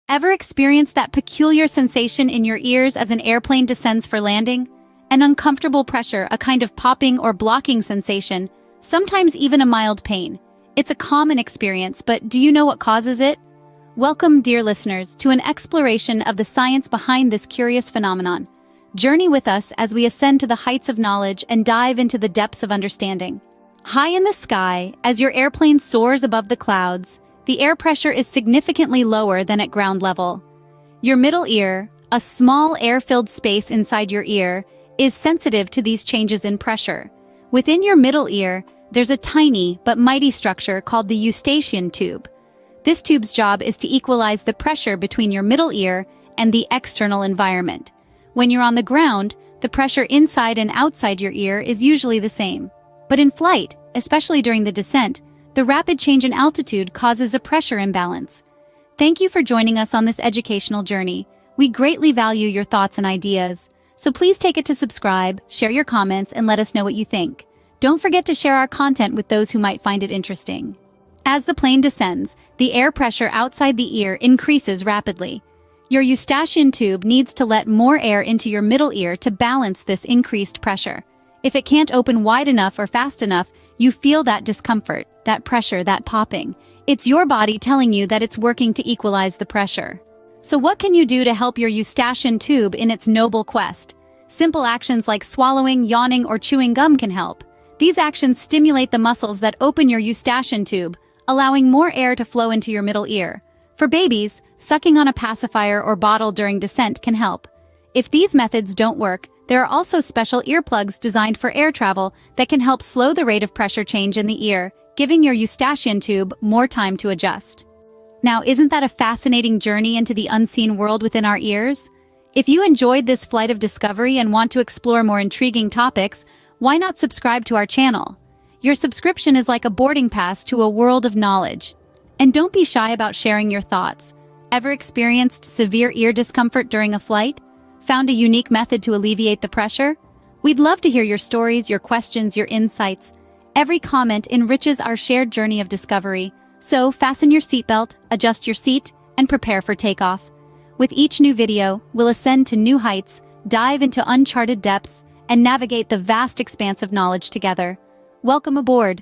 Ever experience that peculiar sensation in your ears as an airplane descends for landing? An uncomfortable pressure, a kind of popping or blocking sensation, sometimes even a mild pain. It's a common experience, but do you know what causes it? Welcome, dear listeners, to an exploration of the science behind this curious phenomenon. Journey with us as we ascend to the heights of knowledge and dive into the depths of understanding. High in the sky, as your airplane soars above the clouds, the air pressure is significantly lower than at ground level. Your middle ear, a small air-filled space inside your ear, is sensitive to these changes in pressure. Within your middle ear, there's a tiny but mighty structure called the Eustachian tube. This tube's job is to equalize the pressure between your middle ear and the external environment. When you're on the ground, the pressure inside and outside your ear is usually the same. But in flight, especially during the descent, the rapid change in altitude causes a pressure imbalance. Thank you for joining us on this educational journey. We greatly value your thoughts and ideas. So please take it to subscribe, share your comments, and let us know what you think. Don't forget to share our content with those who might find it interesting. As the plane descends, the air pressure outside the ear increases rapidly. Your Eustachian tube needs to let more air into your middle ear to balance this increased pressure. If it can't open wide enough or fast enough, you feel that discomfort, that pressure, that popping. It's your body telling you that it's working to equalize the pressure. So what can you do to help your Eustachian tube in its noble quest? Simple actions like swallowing, yawning, or chewing gum can help. These actions stimulate the muscles that open your Eustachian tube, allowing more air to flow into your middle ear. For babies, sucking on a pacifier or bottle during descent can help. If these methods don't work, there are also special earplugs designed for air travel that can help slow the rate of pressure change in the ear, giving your Eustachian tube more time to adjust. Now, isn't that a fascinating journey into the unseen world within our ears? If you enjoyed this flight of discovery and want to explore more intriguing topics, why not subscribe to our channel? Your subscription is like a boarding pass to a world of knowledge. And don't be shy about sharing your thoughts. Ever experienced severe ear discomfort during a flight? Found a unique method to alleviate the pressure? We'd love to hear your stories, your questions, your insights. Every comment enriches our shared journey of discovery. So fasten your seatbelt, adjust your seat, and prepare for takeoff. With each new video, we'll ascend to new heights, dive into uncharted depths, and navigate the vast expanse of knowledge together. Welcome aboard.